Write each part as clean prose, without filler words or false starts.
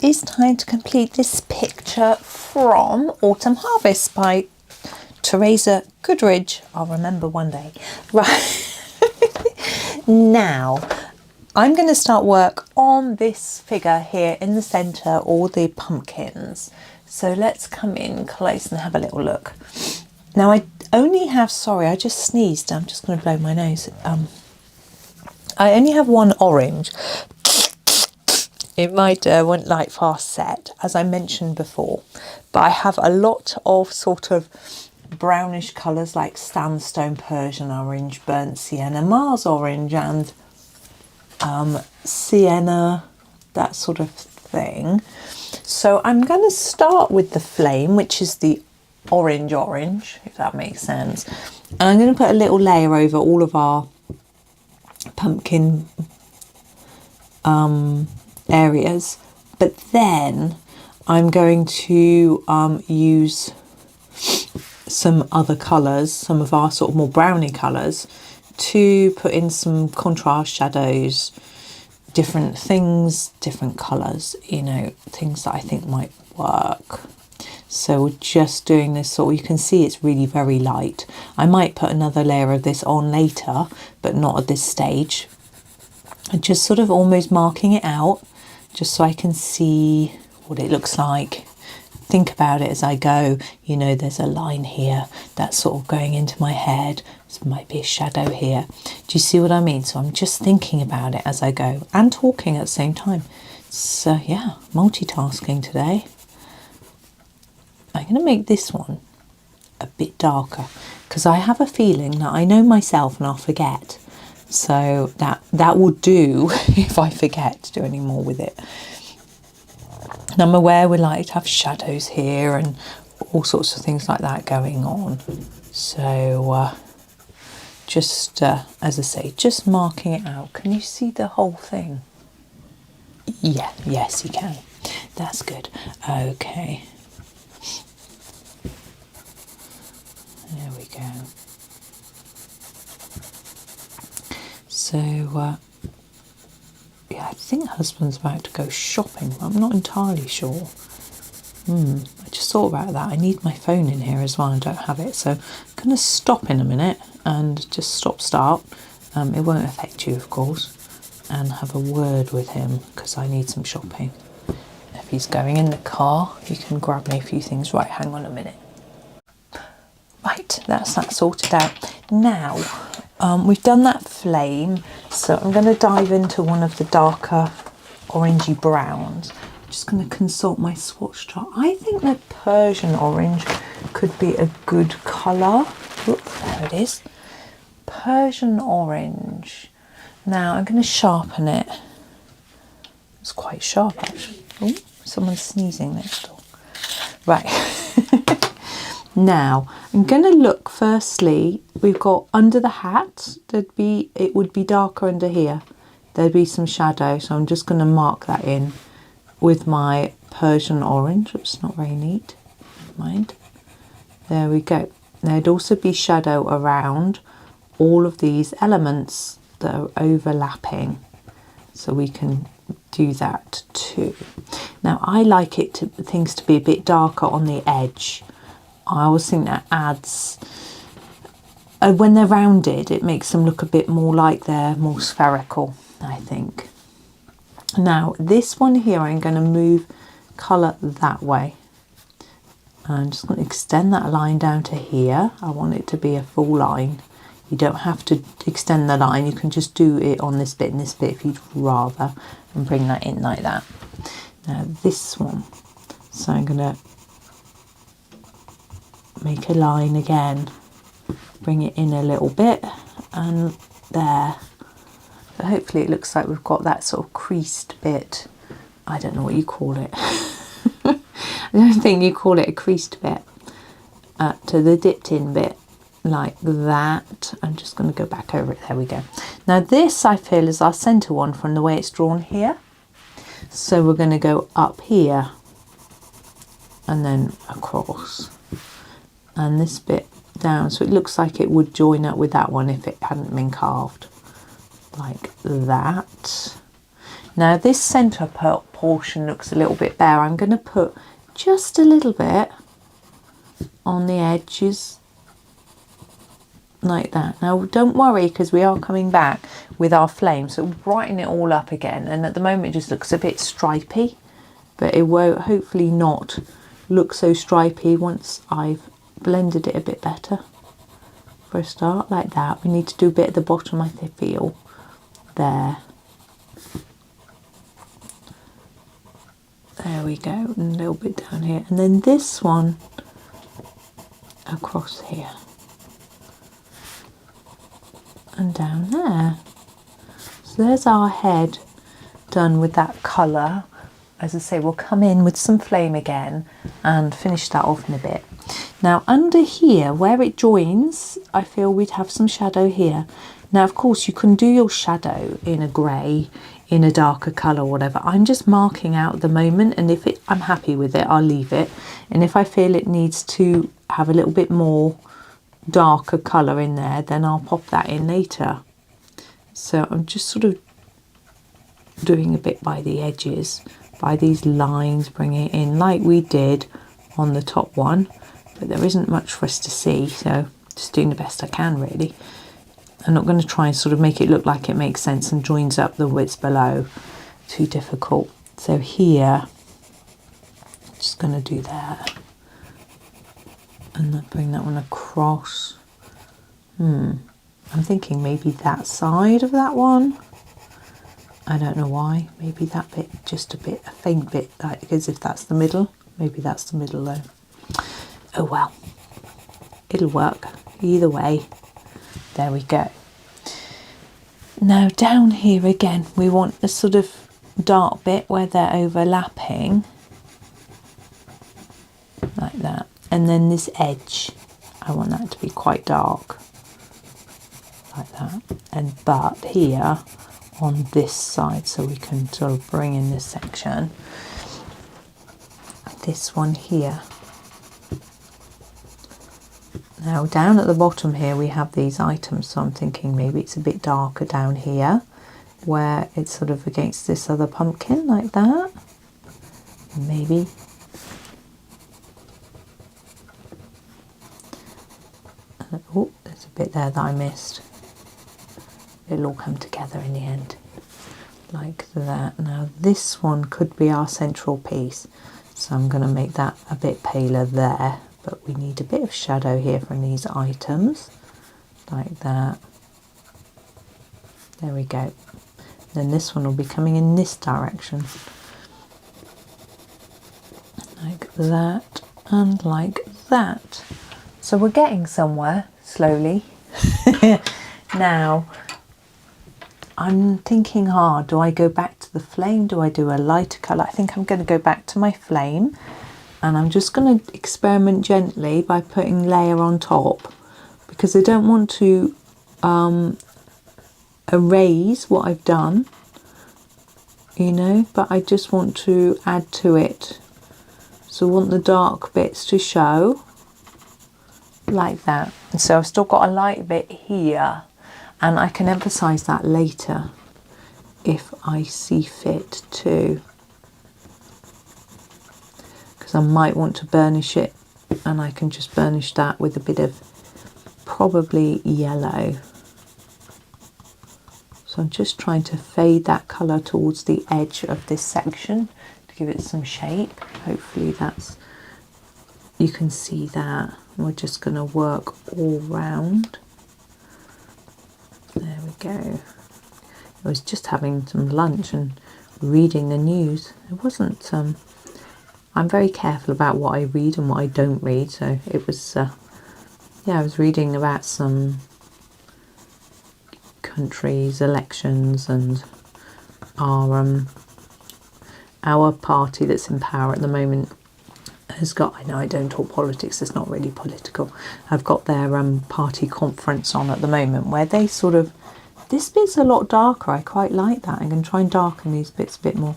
is time to complete this picture from Autumn Harvest by Teresa Goodridge. I'll remember one day. Right. Now, I'm going to start work on this figure here in the centre, all the pumpkins. So let's come in close and have a little look. Now I only have, sorry, I just sneezed. I'm just going to blow my nose. I only have one orange in my Derwent Lightfast set, as I mentioned before. But I have a lot of sort of brownish colours like sandstone, Persian orange, burnt sienna, Mars orange and sienna, that sort of thing. So I'm going to start with the flame, which is the orange, if that makes sense. And I'm going to put a little layer over all of our pumpkin areas. But then I'm going to use some other colours, some of our sort of more browny colours, to put in some contrast shadows, different things, different colours, you know, things that I think might work. So we're just doing this sort, you can see it's really very light. I might put another layer of this on later, but not at this stage. And just sort of almost marking it out, just so I can see what it looks like. Think about it as I go. You know, there's a line here that's sort of going into my head. This might be a shadow here. Do you see what I mean? So I'm just thinking about it as I go and talking at the same time. So yeah, multitasking today. I'm going to make this one a bit darker because I have a feeling that I know myself and I'll forget. So that will do if I forget to do any more with it. And I'm aware we like to have shadows here and all sorts of things like that going on. So just, as I say, just marking it out. Can you see the whole thing? Yeah, yes, you can. That's good. Okay. There we go. So, yeah, I think husband's about to go shopping, but I'm not entirely sure. I just thought about that. I need my phone in here as well. I don't have it. So I'm going to stop in a minute and just start. It won't affect you, of course. And have a word with him because I need some shopping. If he's going in the car, he can grab me a few things. Right, hang on a minute. Right, that's that sorted out. Now, we've done that flame, so I'm going to dive into one of the darker orangey browns. I'm just going to consult my swatch chart. I think that Persian orange could be a good colour. Oops, there it is. Persian orange. Now I'm going to sharpen it. It's quite sharp actually. Oh, someone's sneezing next door. Right. Now I'm going to look firstly, we've got under the hat, it would be darker under here. There'd be some shadow, so I'm just going to mark that in with my Persian orange. It's not very neat, never mind. There we go. There'd also be shadow around all of these elements that are overlapping, so we can do that too. Now I like things to be a bit darker on the edge. I always think that adds, when they're rounded, it makes them look a bit more like they're more spherical, I think. Now, this one here, I'm going to move colour that way. I'm just going to extend that line down to here. I want it to be a full line. You don't have to extend the line. You can just do it on this bit and this bit if you'd rather, and bring that in like that. Now, this one. So I'm going to make a line again, bring it in a little bit, and there. So hopefully it looks like we've got that sort of creased bit. I don't know what you call it. I don't think you call it a creased bit. To the dipped in bit, like that. I'm just going to go back over it. There we go. Now this, I feel, is our centre one from the way it's drawn here. So we're going to go up here and then across. And this bit down, so it looks like it would join up with that one if it hadn't been carved like that. Now this centre portion looks a little bit bare. I'm going to put just a little bit on the edges like that. Now don't worry, because we are coming back with our flame, so we'll brighten it all up again, and at the moment it just looks a bit stripy, but it won't, hopefully not look so stripy once I've blended it a bit better. For a start, like that. We need to do a bit at the bottom, I feel, there. There we go, and a little bit down here, and then this one across here and down there. So there's our head done with that colour. As I say, we'll come in with some flame again and finish that off in a bit. Now under here where it joins, I feel we'd have some shadow here. Now of course you can do your shadow in a grey, in a darker colour, whatever. I'm just marking out at the moment, and if I'm happy with it, I'll leave it, and if I feel it needs to have a little bit more darker colour in there, then I'll pop that in later. So I'm just sort of doing a bit by the edges, by these lines, bringing it in like we did on the top one, but there isn't much for us to see, so just doing the best I can really. I'm not going to try and sort of make it look like it makes sense and joins up the widths below. Too difficult. So here, just going to do that. And then bring that one across. I'm thinking maybe that side of that one. I don't know why. Maybe that bit, just a bit, a faint bit, like as if that's the middle. Maybe that's the middle though. Oh well. It'll work. Either way. There we go. Now down here again, we want a sort of dark bit where they're overlapping, like that. And then this edge, I want that to be quite dark, like that. But here on this side, so we can sort of bring in this section, this one here. Now down at the bottom here we have these items, so I'm thinking maybe it's a bit darker down here where it's sort of against this other pumpkin, like that. Maybe. Oh, there's a bit there that I missed. It'll all come together in the end, like that. Now this one could be our central piece, so I'm going to make that a bit paler there. But we need a bit of shadow here from these items, like that. There we go. Then this one will be coming in this direction, like that and like that. So we're getting somewhere slowly. Now, I'm thinking hard. Do I go back to the flame? Do I do a lighter colour? I think I'm going to go back to my flame. And I'm just going to experiment gently by putting layer on top, because I don't want to erase what I've done, you know, but I just want to add to it. So I want the dark bits to show, like that. And so I've still got a light bit here, and I can emphasize that later if I see fit to. I might want to burnish it, and I can just burnish that with a bit of probably yellow. So I'm just trying to fade that colour towards the edge of this section to give it some shape. Hopefully that's, you can see that. We're just going to work all round. There we go. I was just having some lunch and reading the news. It wasn't I'm very careful about what I read and what I don't read, so it was, yeah, I was reading about some countries' elections, and our party that's in power at the moment has got, I know I don't talk politics, it's not really political, I've got their party conference on at the moment where they sort of, this bit's a lot darker, I quite like that, I'm going to try and darken these bits a bit more,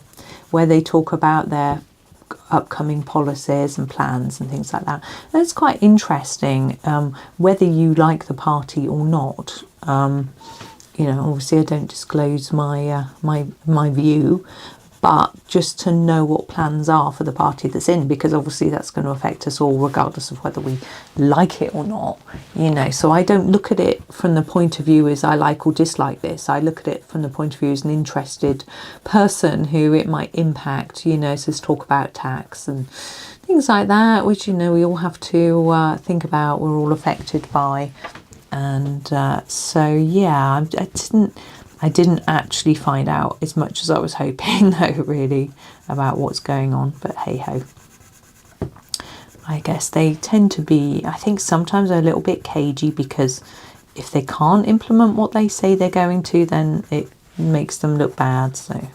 where they talk about their upcoming policies and plans and things like that. That's quite interesting, whether you like the party or not. you know, obviously I don't disclose my my view, but just to know what plans are for the party that's in, because obviously that's going to affect us all regardless of whether we like it or not, you know. So I don't look at it from the point of view as I like or dislike this. I look at it from the point of view as an interested person who it might impact, you know. So let's talk about tax and things like that, which, you know, we all have to think about, we're all affected by. And so yeah, I didn't actually find out as much as I was hoping, though, really, about what's going on. But hey ho, I guess they tend to be, I think sometimes they're a little bit cagey, because if they can't implement what they say they're going to, then it makes them look bad. So,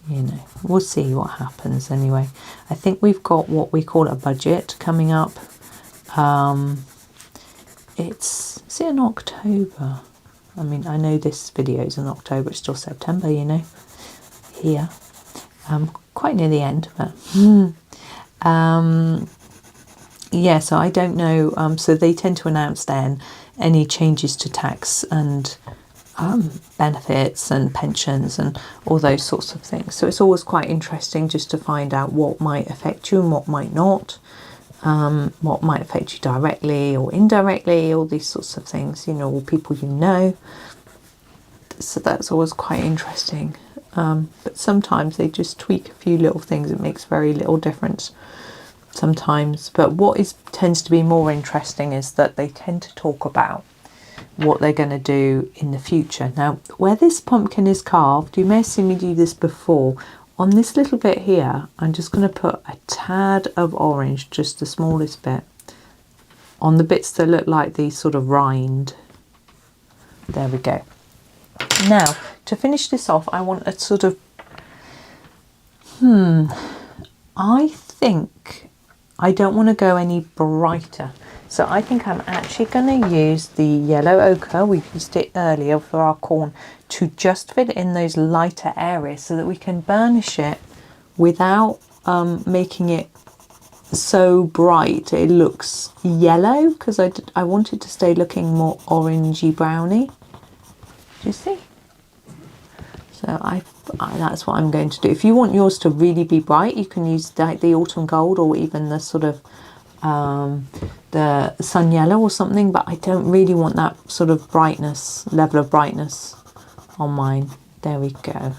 you know, we'll see what happens anyway. I think we've got what we call a budget coming up. Is it in October? I mean, I know this video is in October, it's still September, you know, here. Quite near the end, but yeah, so I don't know. So they tend to announce then any changes to tax and benefits and pensions and all those sorts of things. So it's always quite interesting just to find out what might affect you and what might not. What might affect you directly or indirectly, all these sorts of things, you know, or people you know. So that's always quite interesting. But sometimes they just tweak a few little things. It makes very little difference sometimes. But what tends to be more interesting is that they tend to talk about what they're going to do in the future. Now, where this pumpkin is carved, you may have seen me do this before. On this little bit here, I'm just going to put a tad of orange, just the smallest bit, on the bits that look like these sort of rind. There we go. Now, to finish this off, I want a sort of, I think I don't want to go any brighter. So I think I'm actually going to use the yellow ochre, we used it earlier for our corn, to just fill in those lighter areas so that we can burnish it without making it so bright it looks yellow, because I want it to stay looking more orangey browny. Do you see? So that's what I'm going to do. If you want yours to really be bright, you can use the autumn gold or even the sort of the sun yellow or something, but I don't really want that sort of level of brightness on mine. There we go.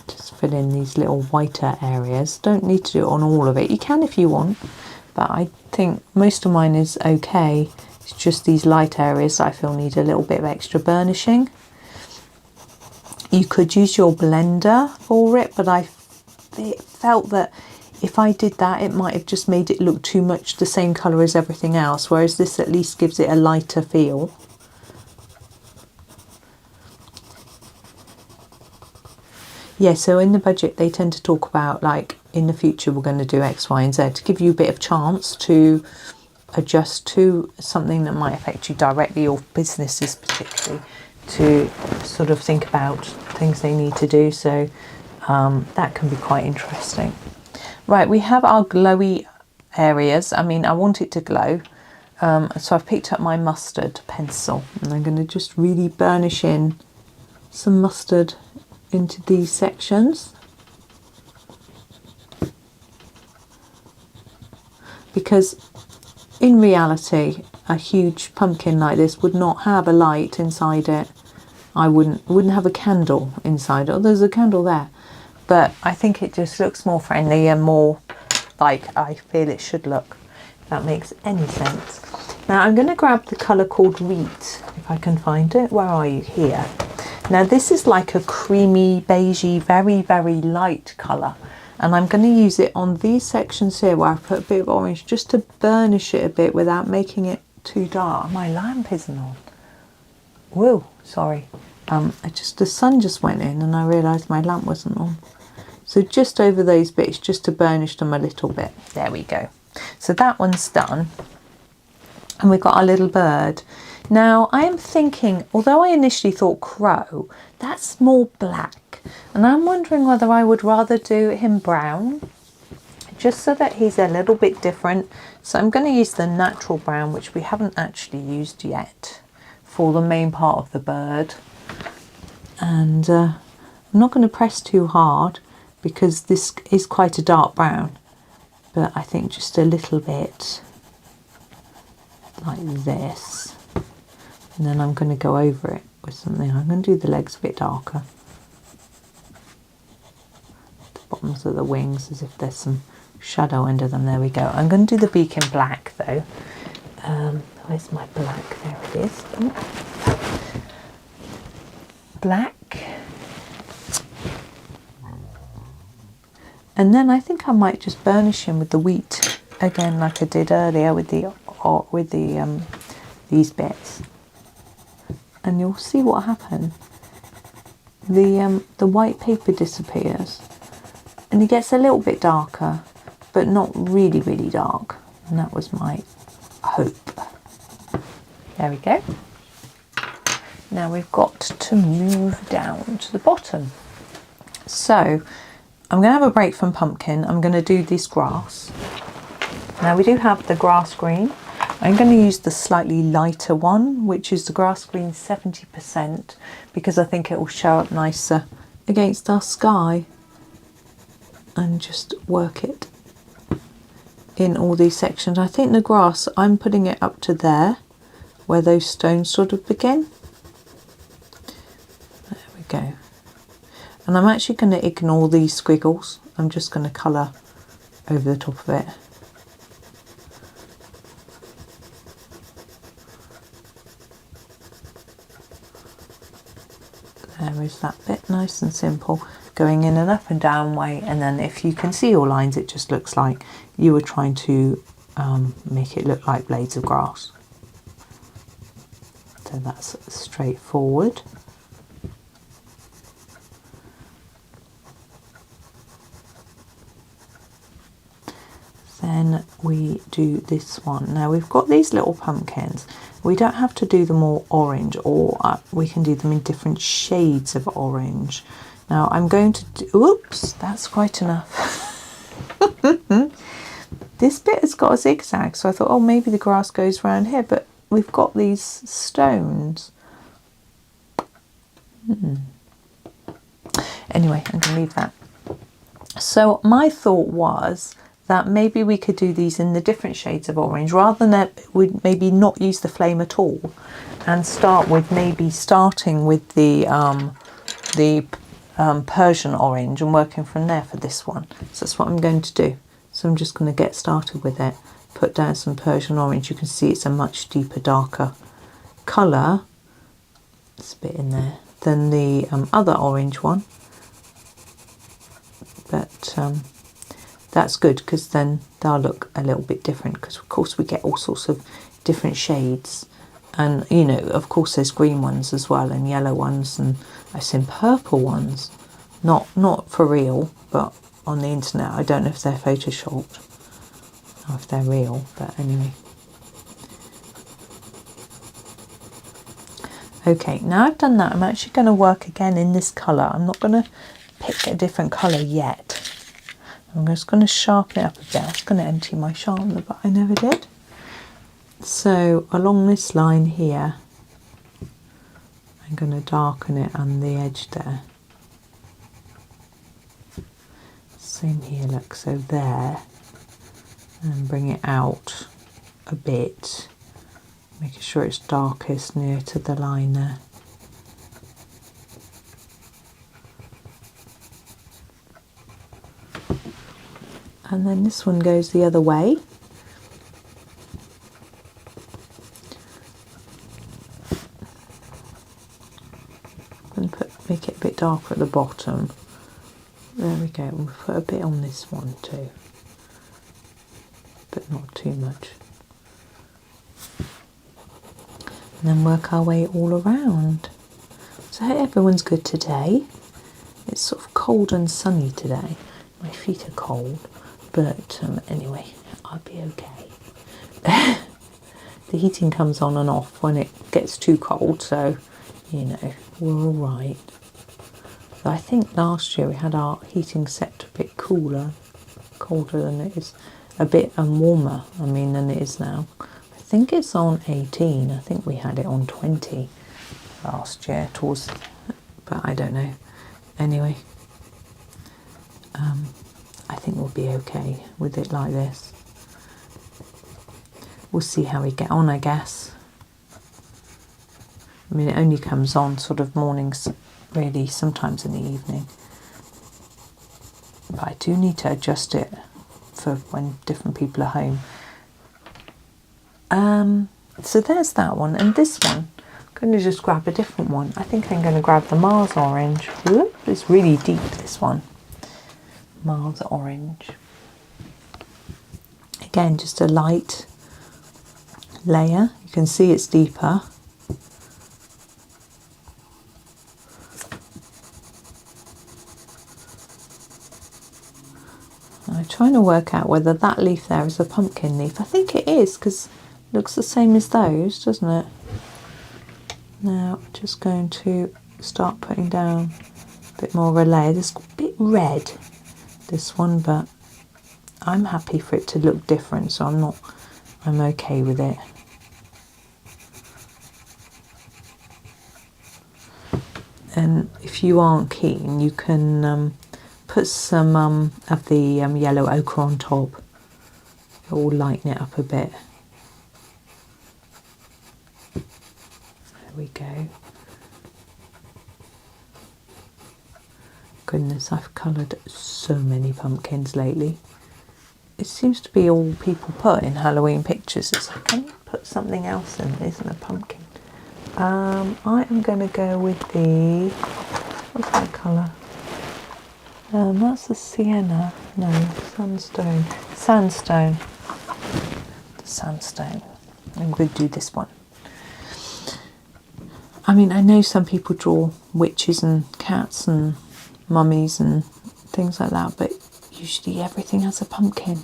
Just fill in these little whiter areas. Don't need to do it on all of it. You can if you want, but I think most of mine is okay. It's just these light areas I feel need a little bit of extra burnishing. You could use your blender for it, but I felt that if I did that, it might have just made it look too much the same colour as everything else, whereas this at least gives it a lighter feel. Yeah, so in the budget they tend to talk about, like, in the future we're going to do X, Y and Z, to give you a bit of chance to adjust to something that might affect you directly, or businesses particularly, to sort of think about things they need to do. So that can be quite interesting. Right, we have our glowy areas. I mean, I want it to glow. So I've picked up my mustard pencil and I'm going to just really burnish in some mustard into these sections. Because in reality, a huge pumpkin like this would not have a light inside it. I wouldn't have a candle inside it. Oh, there's a candle there. But I think it just looks more friendly and more like I feel it should look, if that makes any sense. Now I'm going to grab the colour called wheat, if I can find it. Where are you? Here. Now this is like a creamy, beigey, very, very light colour. And I'm going to use it on these sections here where I put a bit of orange, just to burnish it a bit without making it too dark. My lamp isn't on. Whoa, sorry. The sun just went in and I realised my lamp wasn't on. So just over those bits, just to burnish them a little bit. There we go. So that one's done. And we've got our little bird. Now I am thinking, although I initially thought crow, that's more black. And I'm wondering whether I would rather do him brown, just so that he's a little bit different. So I'm going to use the natural brown, which we haven't actually used yet, for the main part of the bird. And I'm not going to press too hard because this is quite a dark brown, but I think just a little bit like this, and then I'm going to go over it with something. I'm going to do the legs a bit darker, the bottoms of the wings, as if there's some shadow under them. There we go. I'm going to do the beak in black though. Where's my black? There it is. Black. And then I think I might just burnish him with the wheat again, like I did earlier with these bits, and you'll see what happened. The white paper disappears, and it gets a little bit darker, but not really, really dark. And that was my hope. There we go. Now we've got to move down to the bottom. So I'm going to have a break from pumpkin. I'm going to do this grass. Now we do have the grass green. I'm going to use the slightly lighter one, which is the grass green 70%, because I think it will show up nicer against our sky, and just work it in all these sections. I think the grass, I'm putting it up to there, where those stones sort of begin. There we go. And I'm actually going to ignore these squiggles. I'm just going to colour over the top of it. There is that bit, nice and simple, going in an up and down way, and then if you can see your lines, it just looks like you were trying to make it look like blades of grass. So that's straightforward. Then we do this one. Now we've got these little pumpkins. We don't have to do them all orange, or we can do them in different shades of orange. Now I'm going to do, oops, that's quite enough. This bit has got a zigzag, so I thought, oh, maybe the grass goes around here, but we've got these stones. Anyway, I'm going to leave that. So my thought was that maybe we could do these in the different shades of orange, rather than that we'd maybe not use the flame at all, and start with starting with the Persian orange and working from there for this one. So that's what I'm going to do. So I'm just going to get started with it, put down some Persian orange. You can see it's a much deeper, darker colour, this bit in there, than the other orange one, but that's good, because then they'll look a little bit different, because of course we get all sorts of different shades, and you know, of course there's green ones as well, and yellow ones, and I've seen purple ones, not for real, but on the internet. I don't know if they're photoshopped or if they're real, but anyway. Okay, now I've done that, I'm actually going to work again in this colour. I'm not going to pick a different colour yet. I'm just going to sharpen it up a bit. I was going to empty my sharpener, but I never did. So along this line here, I'm going to darken it on the edge there. Same here, look, so there, and bring it out a bit, making sure it's darkest near to the line there. And then this one goes the other way. And make it a bit darker at the bottom. There we go. We'll put a bit on this one too, but not too much. And then work our way all around. So I hope everyone's good today. It's sort of cold and sunny today. My feet are cold. But anyway, I'll be okay. The heating comes on and off when it gets too cold, so, you know, we're all right. But I think last year we had our heating set a bit colder than it is, a bit warmer, I mean, than it is now. I think it's on 18. I think we had it on 20 last year, but but I don't know. Anyway, I think we'll be okay with it like this. We'll see how we get on, I guess. I mean, it only comes on sort of mornings, really, sometimes in the evening. But I do need to adjust it for when different people are home. So there's that one. And this one, I'm going to just grab a different one. I think I'm going to grab the Mars orange. Whoop, it's really deep, this one. Mars orange. Again, just a light layer. You can see it's deeper. I'm trying to work out whether that leaf there is a pumpkin leaf. I think it is, because it looks the same as those, doesn't it? Now, I'm just going to start putting down a bit more of a layer. This is a bit red, this one, but I'm happy for it to look different, so I'm okay with it. And if you aren't keen, you can put some of the yellow ochre on top. It will lighten it up a bit. There we go. Goodness, I've coloured so many pumpkins lately. It seems to be all people put in Halloween pictures. It's like, can you put something else in that isn't a pumpkin? I am going to go with the, what's that colour? That's the sienna. No, sandstone. Sandstone. The sandstone. I'm going to do this one. I mean, I know some people draw witches and cats and mummies and things like that, but usually everything has a pumpkin.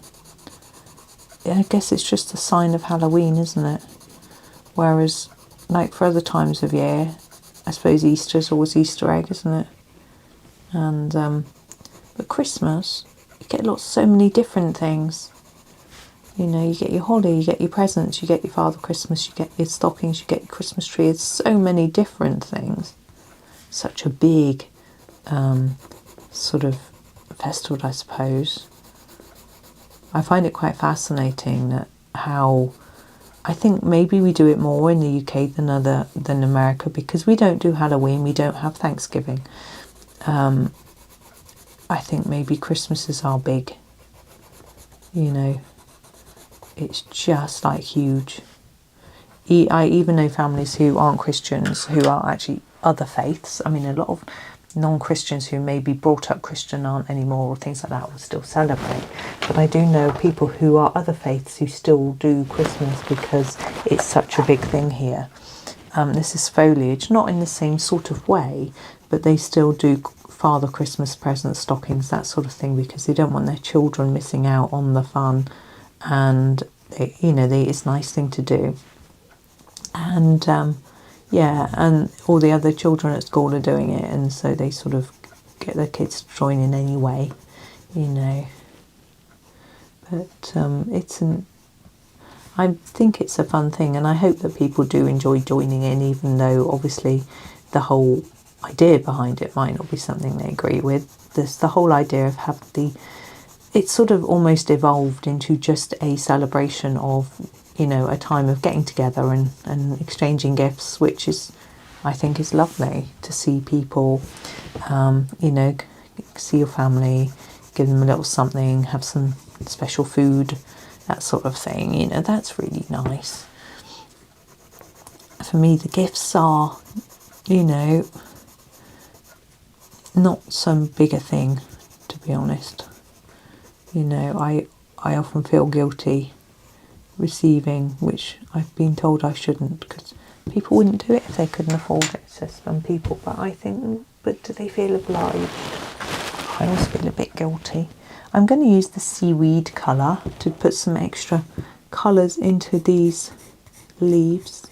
I guess it's just a sign of Halloween, isn't it? Whereas, like for other times of year, I suppose Easter's always Easter egg, isn't it? And but Christmas, you get so many different things. You know, you get your holly, you get your presents, you get your Father Christmas, you get your stockings, you get your Christmas tree. It's so many different things. Such a big sort of festival, I suppose. I find it quite fascinating that how I think maybe we do it more in the UK than America, because we don't do Halloween, we don't have Thanksgiving. I think maybe Christmas is our big, you know, it's just like huge. I even know families who aren't Christians, who are actually other faiths. I mean, a lot of non-Christians who may be brought up Christian aren't anymore, or things like that, will still celebrate. But I do know people who are other faiths who still do Christmas because it's such a big thing here. This is foliage, not in the same sort of way, but they still do Father Christmas presents, stockings, that sort of thing, because they don't want their children missing out on the fun, and it's a nice thing to do. And yeah, and all the other children at school are doing it, and so they sort of get their kids to join in anyway, you know. But I think it's a fun thing, and I hope that people do enjoy joining in, even though obviously the whole idea behind it might not be something they agree with. There's the whole idea of it's sort of almost evolved into just a celebration of, you know, a time of getting together and exchanging gifts, which is, I think, is lovely to see people, you know, see your family, give them a little something, have some special food, that sort of thing, you know, that's really nice. For me, the gifts are, you know, not some bigger thing, to be honest. You know, I often feel guilty receiving, which I've been told I shouldn't, because people wouldn't do it if they couldn't afford it, says some people. But I think, but do they feel obliged? I always feel a bit guilty. I'm going to use the seaweed colour to put some extra colours into these leaves.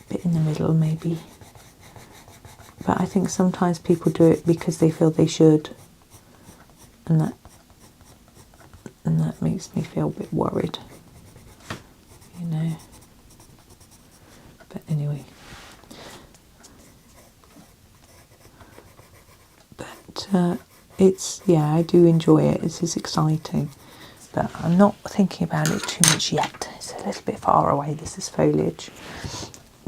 A bit in the middle maybe. But I think sometimes people do it because they feel they should. And that makes me feel a bit worried, you know. But anyway, but it's, yeah, I do enjoy it. It's exciting, but I'm not thinking about it too much yet. It's a little bit far away. This is foliage.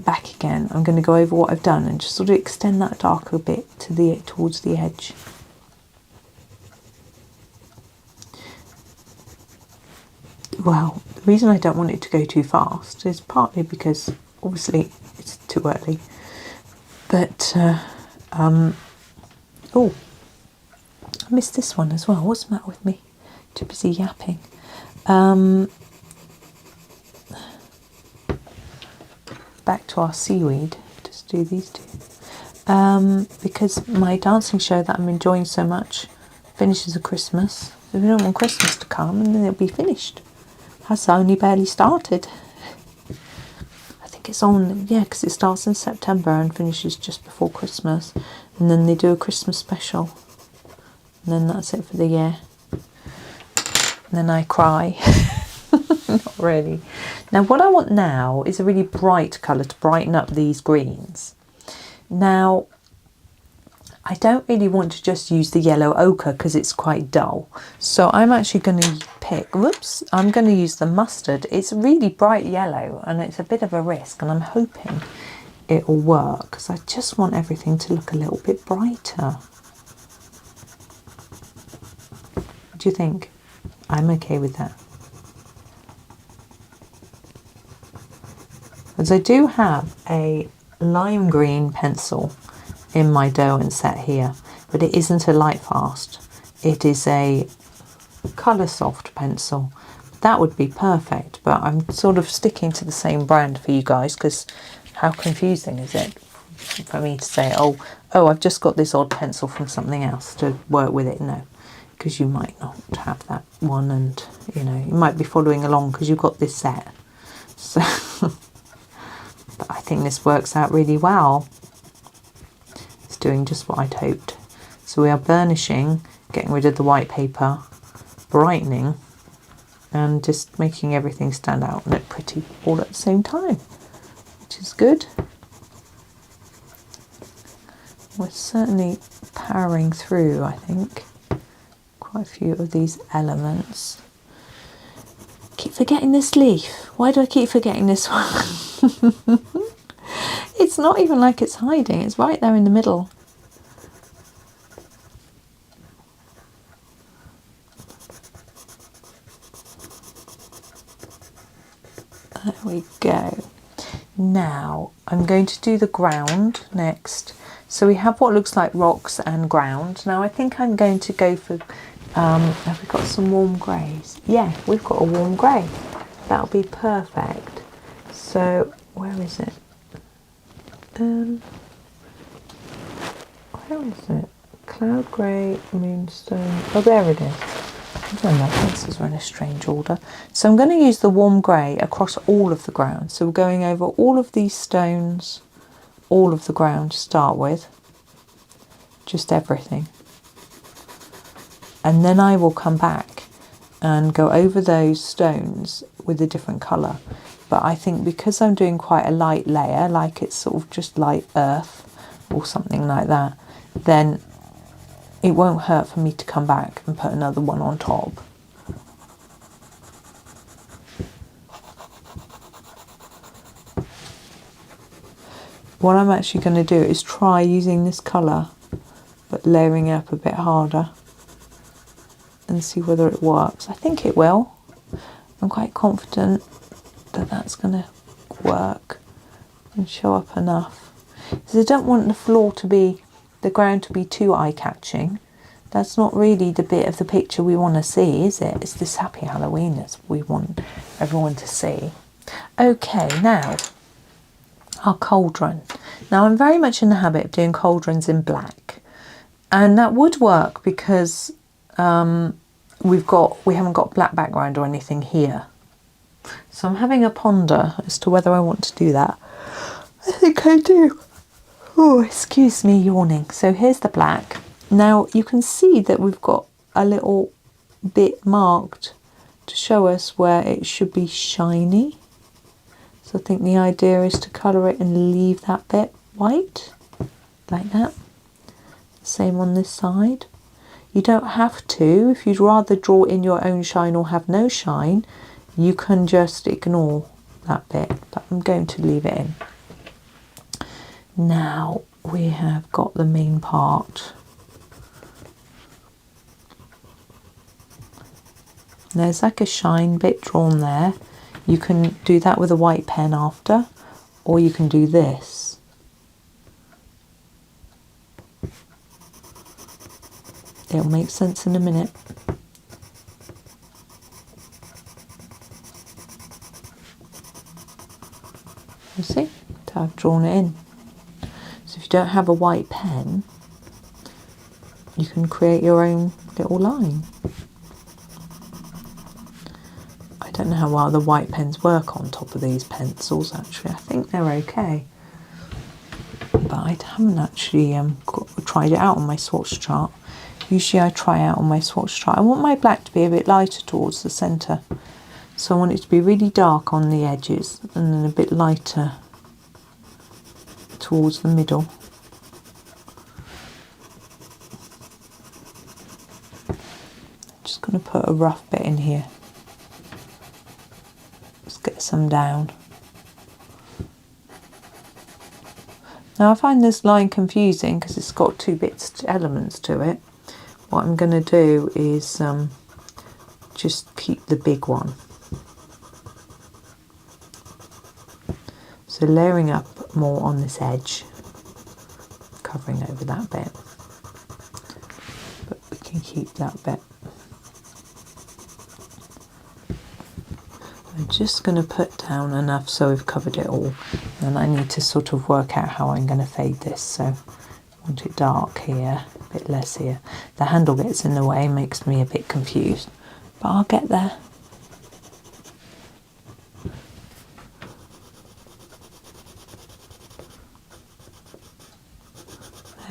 Back again, I'm going to go over what I've done and just sort of extend that darker bit towards the edge. Well, the reason I don't want it to go too fast is partly because obviously it's too early, but oh, I missed this one as well. What's the matter with me? Too busy yapping. Back to our seaweed. Just do these two. Because my dancing show that I'm enjoying so much finishes at Christmas. So we don't want Christmas to come and then it'll be finished. Has only barely started. I think it's on, yeah, because it starts in September and finishes just before Christmas. And then they do a Christmas special. And then that's it for the year. And then I cry. Not really. Now what I want now is a really bright colour to brighten up these greens. Now I don't really want to just use the yellow ochre because it's quite dull. So I'm actually going to I'm going to use the mustard. It's really bright yellow and it's a bit of a risk, and I'm hoping it will work because I just want everything to look a little bit brighter. What do you think? I'm okay with that. As I do have a lime green pencil in my Derwent set here, but it isn't a Lightfast. It is a colour soft pencil. That would be perfect, but I'm sort of sticking to the same brand for you guys because how confusing is it for me to say, oh, I've just got this odd pencil from something else to work with it. No, because you might not have that one, and you know, you might be following along because you've got this set. So but I think this works out really well. It's doing just what I'd hoped. So we are burnishing, getting rid of the white paper, brightening, and just making everything stand out and look pretty all at the same time, which is good. We're certainly powering through, I think, quite a few of these elements. Keep forgetting this leaf. Why do I keep forgetting this one? It's not even like it's hiding. It's right there in the middle. There we go. Now I'm going to do the ground next. So we have what looks like rocks and ground. Now I think I'm going to go for, have we got some warm greys? Yeah, we've got a warm grey. That'll be perfect. So where is it? Where is it? Cloud grey, moonstone. Oh, there it is. I don't know, pencils are in a strange order. So I'm going to use the warm grey across all of the ground. So we're going over all of these stones, all of the ground to start with. Just everything. And then I will come back and go over those stones with a different colour. But I think because I'm doing quite a light layer, like it's sort of just light earth or something like that, then it won't hurt for me to come back and put another one on top. What I'm actually going to do is try using this colour, but layering it up a bit harder and see whether it works. I think it will. I'm quite confident that that's going to work and show up enough. Because I don't want the ground to be too eye-catching. That's not really the bit of the picture we want to see, is it? It's this happy Halloween that we want everyone to see. Okay, now our cauldron. Now I'm very much in the habit of doing cauldrons in black, and that would work because we haven't got black background or anything here. So I'm having a ponder as to whether I want to do that. I think I do. Oh, excuse me yawning. So here's the black. Now you can see that we've got a little bit marked to show us where it should be shiny. So I think the idea is to colour it and leave that bit white, like that. Same on this side. You don't have to. If you'd rather draw in your own shine or have no shine, you can just ignore that bit, but I'm going to leave it in. Now we have got the main part. There's like a shine bit drawn there. You can do that with a white pen after, or you can do this. It'll make sense in a minute. You see? So I've drawn it in. So if you don't have a white pen, you can create your own little line. I don't know how well the white pens work on top of these pencils actually. I think they're okay. But I haven't actually tried it out on my swatch chart. Usually I try out on my swatch chart. I want my black to be a bit lighter towards the centre. So I want it to be really dark on the edges and then a bit lighter towards the middle. I'm just going to put a rough bit in here. Let's get some down. Now I find this line confusing because it's got two elements to it. What I'm going to do is just keep the big one. So layering up more on this edge, covering over that bit, but we can keep that bit. I'm just going to put down enough so we've covered it all, and I need to sort of work out how I'm going to fade this. So I want it dark here, a bit less here. The handle gets in the way, makes me a bit confused, but I'll get there.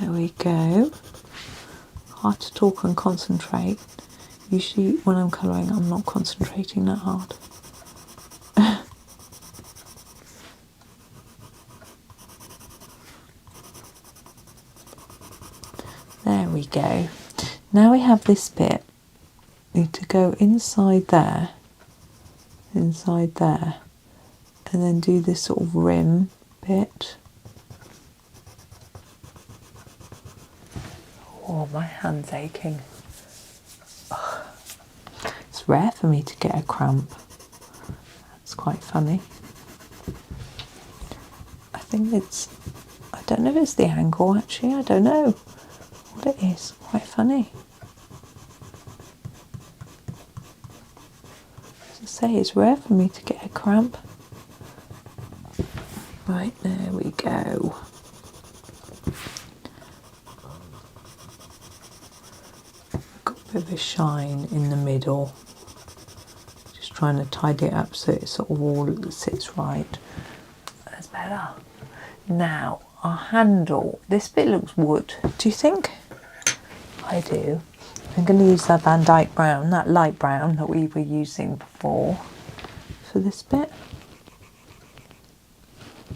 There we go. Hard to talk and concentrate. Usually when I'm colouring I'm not concentrating that hard. There we go. Now we have this bit. Need to go inside there, and then do this sort of rim bit. Oh, my hand's aching. Ugh. It's rare for me to get a cramp. That's quite funny. I think it's, I don't know if it's the angle actually, I don't know what it is. Quite funny. As I say, it's rare for me to get a cramp. Right, there we go. Bit of a shine in the middle, just trying to tidy it up so it sort of all sits right. That's better. Now our handle, this bit looks wood, do you think? I do. I'm going to use that Van Dyke brown, that light brown that we were using before for this bit.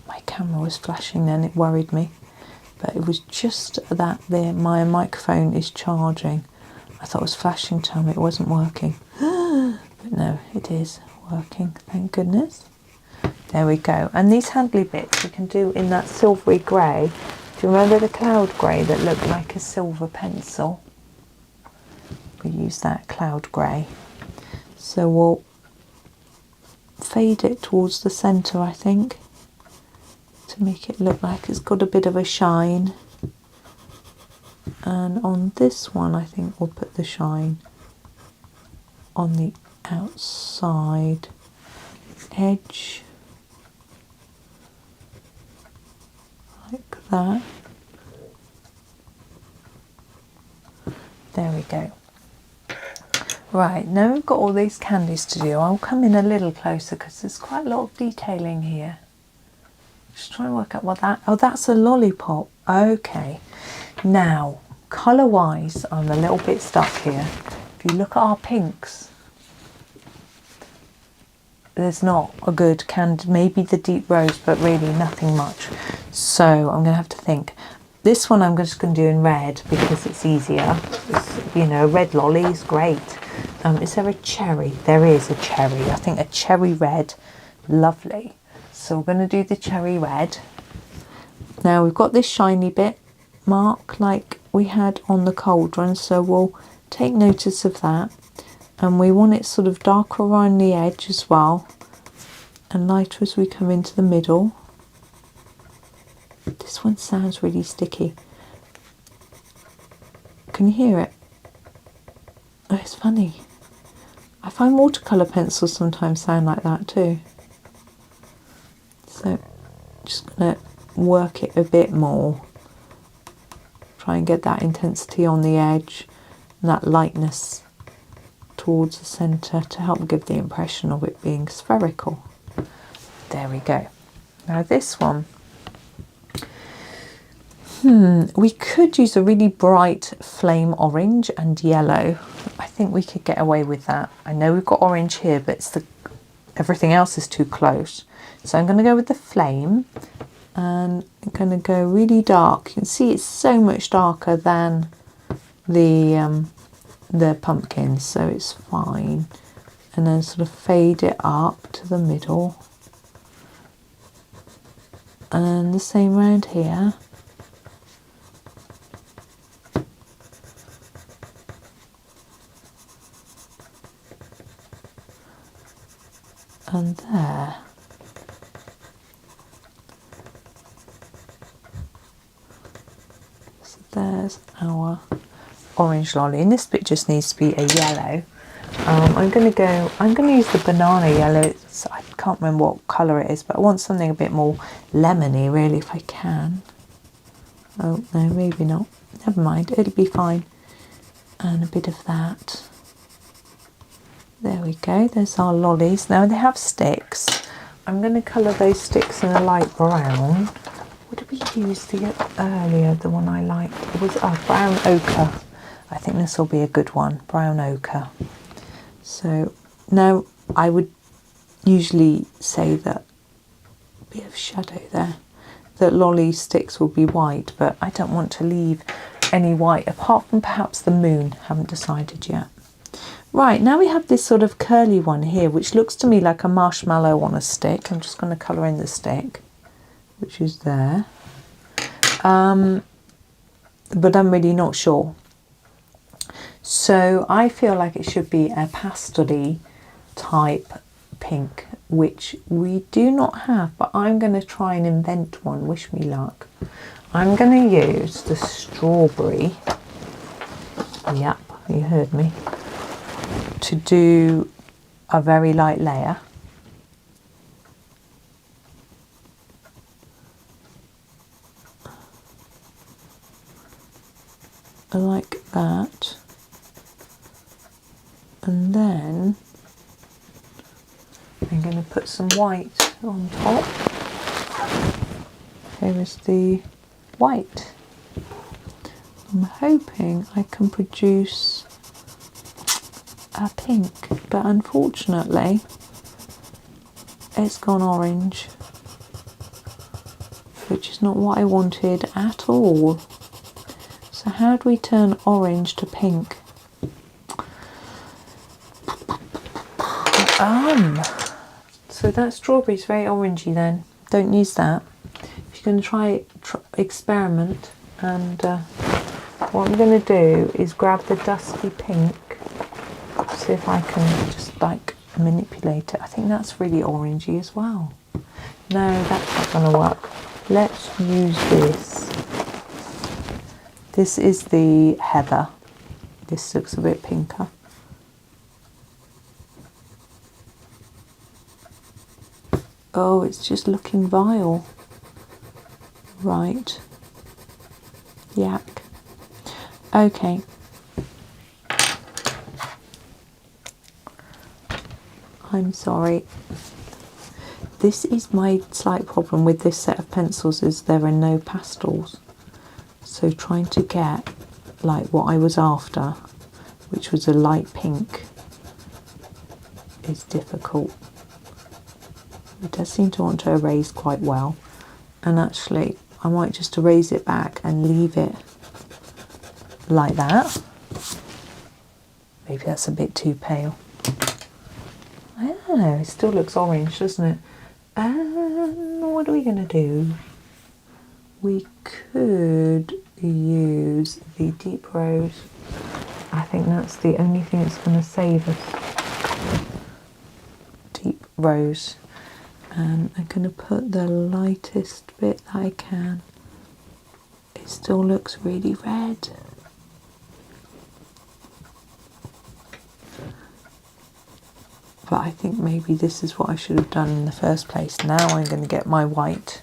My camera was flashing then, it worried me, but it was just that there my microphone is charging. I thought it was flashing, telling me it wasn't working. But no, it is working, thank goodness. There we go. And these handly bits we can do in that silvery grey. Do you remember the cloud grey that looked like a silver pencil? We use that cloud grey. So we'll fade it towards the centre, I think, to make it look like it's got a bit of a shine. And on this one I think we'll put the shine on the outside edge, like that. There we go. Right, now we've got all these candies to do. I'll come in a little closer because there's quite a lot of detailing here. Just trying to work out what that, oh, that's a lollipop. Okay. Now, colour-wise, I'm a little bit stuck here. If you look at our pinks, there's not a good maybe the deep rose, but really nothing much. So I'm going to have to think. This one I'm just going to do in red because it's easier. It's, you know, red lolly is great. Is there a cherry? There is a cherry. I think a cherry red. Lovely. So we're going to do the cherry red. Now we've got this shiny bit mark like we had on the cauldron, so we'll take notice of that. And we want it sort of darker around the edge as well, and lighter as we come into the middle. This one sounds really sticky. Can you hear it? Oh, it's funny. I find watercolour pencils sometimes sound like that too. So just going to work it a bit more. Try and get that intensity on the edge and that lightness towards the centre to help give the impression of it being spherical. There we go. Now this one, we could use a really bright flame orange and yellow. I think we could get away with that. I know we've got orange here, but it's everything else is too close. So I'm going to go with the flame, and I'm going to go really dark. You can see it's so much darker than the pumpkins, so it's fine. And then sort of fade it up to the middle. And the same round here. And there. So there's our orange lolly, and this bit just needs to be a yellow. I'm going to use the banana yellow. I can't remember what colour it is, but I want something a bit more lemony really if I can. Oh no, maybe not. Never mind, it'll be fine. And a bit of that. There we go, there's our lollies. Now they have sticks. I'm going to colour those sticks in a light brown. What did we use earlier, the one I liked? It was brown ochre. I think this will be a good one, brown ochre. So now I would usually say that, a bit of shadow there, that lolly sticks will be white, but I don't want to leave any white, apart from perhaps the moon. Haven't decided yet. Right, now we have this sort of curly one here, which looks to me like a marshmallow on a stick. I'm just going to colour in the stick, which is there. But I'm really not sure. So I feel like it should be a pastel-y type pink, which we do not have, but I'm going to try and invent one. Wish me luck. I'm going to use the strawberry. Yep, you heard me. To do a very light layer. Like that. And then I'm going to put some white on top. Here is the white. I'm hoping I can produce a pink, but unfortunately it's gone orange, which is not what I wanted at all. So how do we turn orange to pink? So that strawberry is very orangey then. Don't use that. If you're going to try experiment, and what I'm going to do is grab the dusky pink. See if I can just like manipulate it. I think that's really orangey as well. No, that's not going to work. Let's use this. This is the heather. This looks a bit pinker. Oh, it's just looking vile. Right. Yak. Okay. I'm sorry. This is my slight problem with this set of pencils, is there are no pastels. So trying to get like what I was after, which was a light pink, is difficult. It does seem to want to erase quite well. And actually I might just erase it back and leave it like that. Maybe that's a bit too pale. I don't know, it still looks orange, doesn't it? What are we going to do? We could use the deep rose. I think that's the only thing that's going to save us. Deep rose. And I'm going to put the lightest bit that I can. It still looks really red. But I think maybe this is what I should have done in the first place. Now I'm going to get my white.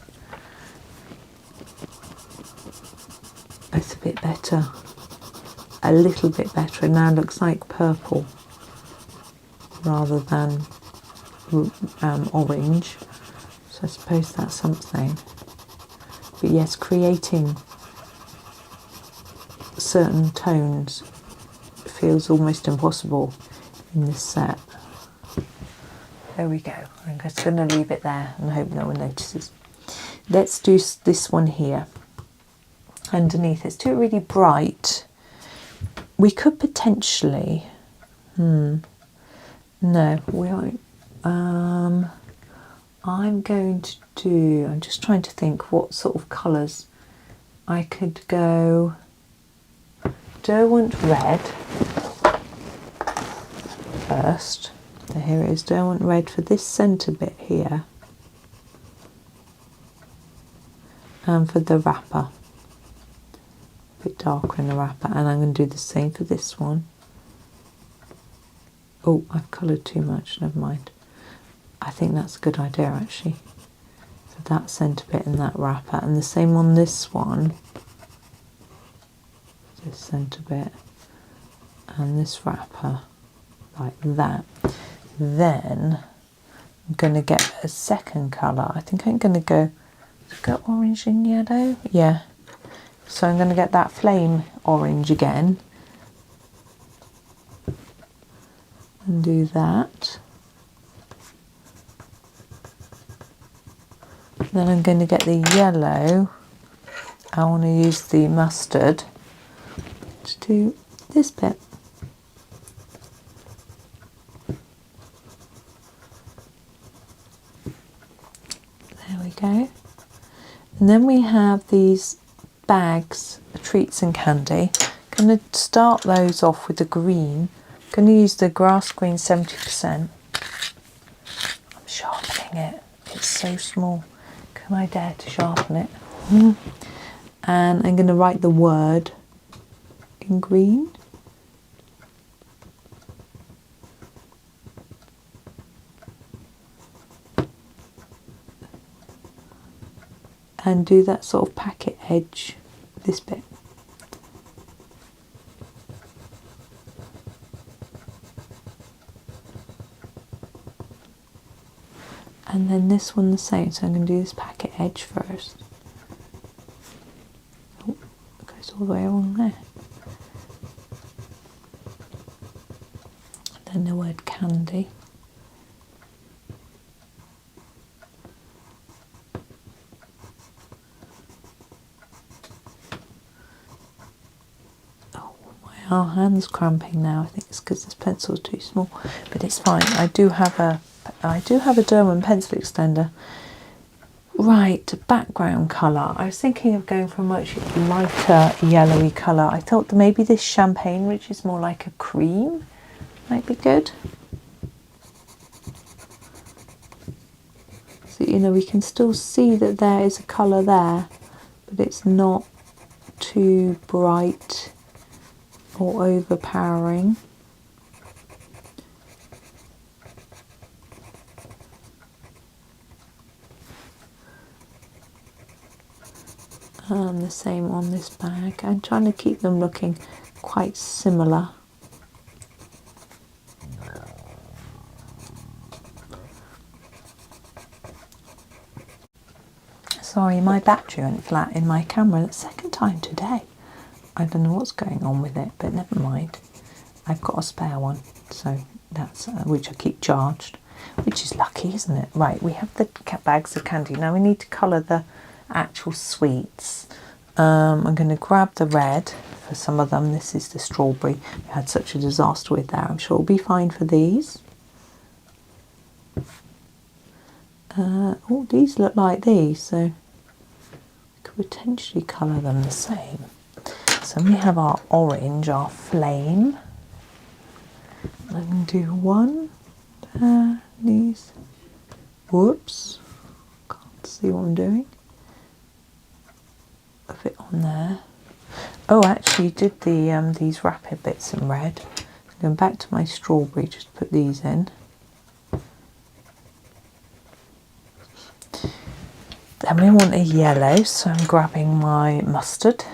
It's a bit better. A little bit better. It now looks like purple rather than orange. So I suppose that's something. But yes, creating certain tones feels almost impossible in this set. There we go. I'm just going to leave it there and hope no one notices. Let's do this one here. Underneath, it's too really bright. We could potentially... No, we won't. I'm going to do... I'm just trying to think what sort of colours. I could go Derwent Red first. So here it is, Derwent Red for this centre bit here. And for the wrapper. A bit darker in the wrapper. And I'm going to do the same for this one. Oh, I've coloured too much, never mind. I think that's a good idea actually. For that centre bit and that wrapper. And the same on this one. This centre bit. And this wrapper. Like that. Then I'm going to get a second colour. I think I'm going to go orange and yellow. Yeah. So I'm going to get that flame orange again. And do that. Then I'm going to get the yellow. I want to use the mustard to do this bit. Go. And then we have these bags of treats and candy. I'm going to start those off with the green. I'm going to use the grass green 70%. I'm sharpening it. It's so small. Can I dare to sharpen it? And I'm going to write the word in green. And do that sort of packet edge, this bit. And then this one the same, so I'm going to do this packet edge first. Oh, it goes all the way along there. And then the word candy. Our hand's cramping now. I think it's because this pencil's too small, but it's fine. I do have a Derwent pencil extender. Right, background colour. I was thinking of going for a much lighter yellowy colour. I thought that maybe this champagne, which is more like a cream, might be good. So we can still see that there is a colour there, but it's not too bright or overpowering. And the same on this bag. I'm trying to keep them looking quite similar. Sorry, my battery went flat in my camera the second time today. I don't know what's going on with it, but never mind. I've got a spare one, so that's which I keep charged, which is lucky, isn't it? Right, we have the bags of candy. Now we need to colour the actual sweets. I'm going to grab the red for some of them. This is the strawberry we had such a disaster with there. I'm sure it'll be fine for these. Oh, these look like these, so we could potentially colour them the same. So we have our orange, our flame. I'm going to do one there, these. Whoops, can't see what I'm doing. A bit on there. Oh, actually did the these rapid bits in red. Going back to my strawberry, just put these in. Then we want a yellow, so I'm grabbing my mustard.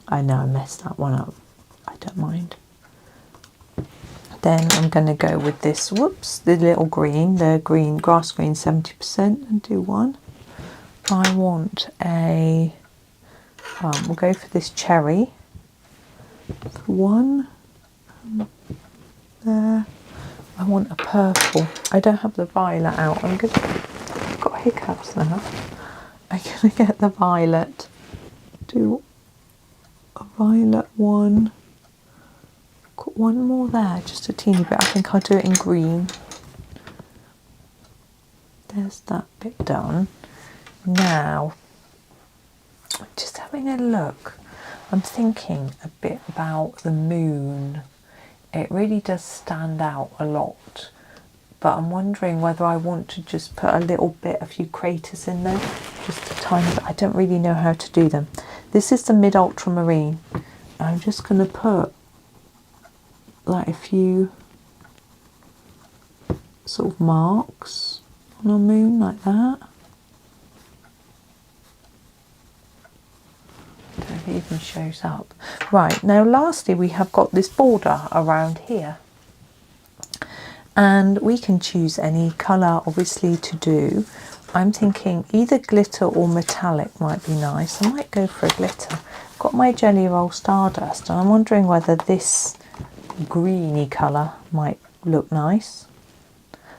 I know I messed that one up. I don't mind. Then I'm going to go with this, whoops, the little green, the green, grass green 70%, and do one. I want a, we'll go for this cherry. For one, there. I want a purple. I don't have the violet out. I've got hiccups now. I'm going to get the violet. Do a violet one. Got one more there, just a teeny bit. I think I'll do it in green. There's that bit done. Now, just having a look, I'm thinking a bit about the moon. It really does stand out a lot, but I'm wondering whether I want to just put a little bit, a few craters in there, just a tiny bit. I don't really know how to do them. This is the mid ultramarine. I'm just going to put like a few sort of marks on our moon like that. I don't know if it even shows up. Right, now lastly we have got this border around here. And we can choose any colour obviously to do. I'm thinking either glitter or metallic might be nice. I might go for a glitter. Got my Jelly Roll Stardust and I'm wondering whether this greeny colour might look nice.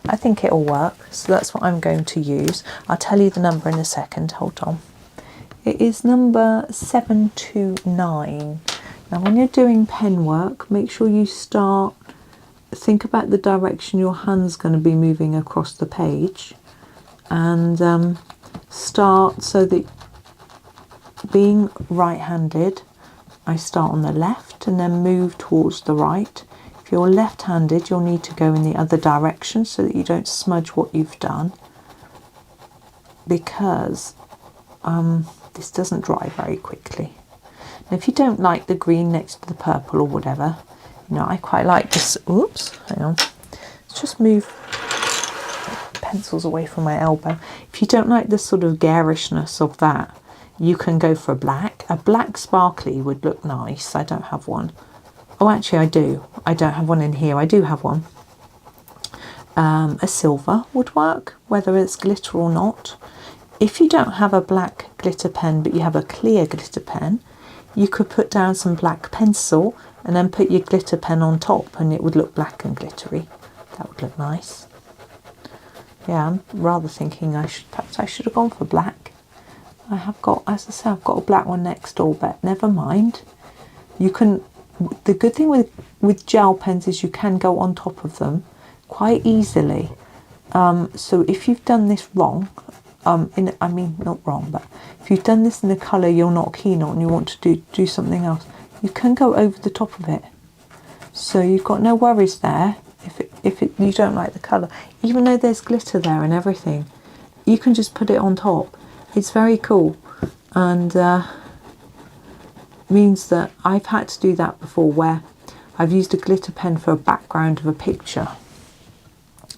I think it'll work, so that's what I'm going to use. I'll tell you the number in a second, hold on. It is number 729. Now when you're doing pen work, make sure you think about the direction your hand's going to be moving across the page, and start so that, being right-handed, I start on the left and then move towards the right. If you're left-handed, you'll need to go in the other direction so that you don't smudge what you've done, because this doesn't dry very quickly. Now, if you don't like the green next to the purple or whatever, you know, I quite like this. Oops, hang on. Let's just move pencils away from my elbow. If you don't like the sort of garishness of that, you can go for a black. A black sparkly would look nice. I don't have one. Oh, actually I do. I don't have one in here. I do have one. A silver would work, whether it's glitter or not. If you don't have a black glitter pen, but you have a clear glitter pen, you could put down some black pencil and then put your glitter pen on top and it would look black and glittery. That would look nice. Yeah, I'm rather thinking perhaps I should have gone for black. I have got, as I say, I've got a black one next door, but never mind. You can, the good thing with gel pens is you can go on top of them quite easily. So if you've done this wrong, I mean not wrong, but if you've done this in the colour you're not keen on and you want to do something else, you can go over the top of it. So you've got no worries there if you don't like the colour. Even though there's glitter there and everything, you can just put it on top. It's very cool, and means that I've had to do that before, where I've used a glitter pen for a background of a picture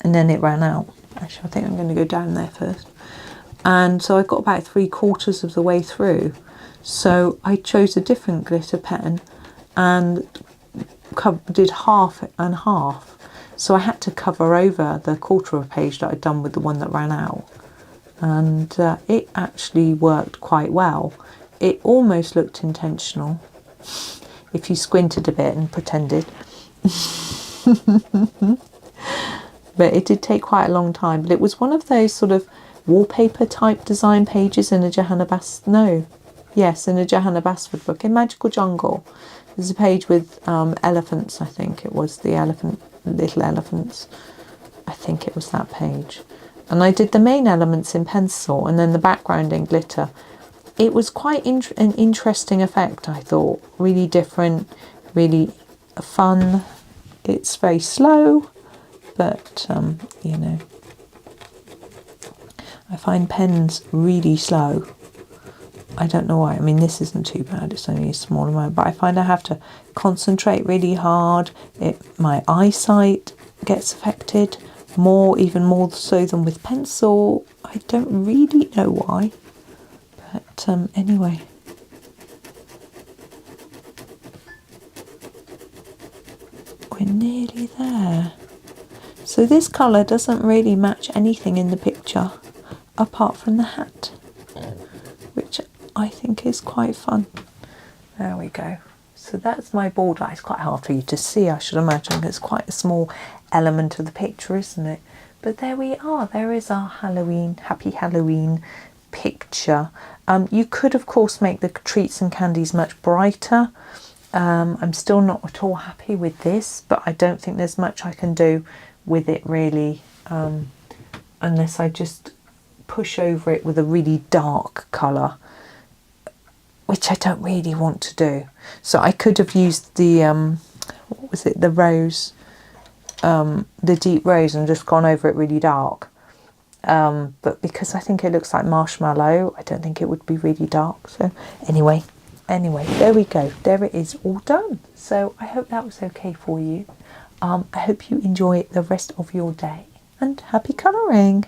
and then it ran out. Actually, I think I'm going to go down there first. And so I got about 3/4 of the way through. So I chose a different glitter pen and did half and half. So I had to cover over the quarter of a page that I'd done with the one that ran out. And it actually worked quite well. It almost looked intentional if you squinted a bit and pretended. but it did take quite a long time. But it was one of those sort of wallpaper type design pages in a Johanna in a Johanna Basford book, in Magical Jungle. There's a page with elephants, I think it was the little elephants. I think it was that page. And I did the main elements in pencil and then the background in glitter. It was quite an interesting effect, I thought. Really different, really fun. It's very slow, but, you know, I find pens really slow. I don't know why. I mean, this isn't too bad. It's only a small amount, but I find I have to concentrate really hard. My eyesight gets affected even more so than with pencil. I don't really know why, but anyway. We're nearly there. So this colour doesn't really match anything in the picture apart from the hat, which I think is quite fun. There we go. So that's my border. It's quite hard for you to see, I should imagine. It's quite a small element of the picture, isn't it? But there we are. There is our Happy Halloween picture. You could, of course, make the treats and candies much brighter. I'm still not at all happy with this, but I don't think there's much I can do with it really, unless I just push over it with a really dark colour, which I don't really want to do. So I could have used the what was it, the rose, the deep rose, and just gone over it really dark, but because I think it looks like marshmallow, I don't think it would be really dark. So anyway, there we go. There it is, all done. So I hope that was okay for you. I hope you enjoy the rest of your day, and happy colouring.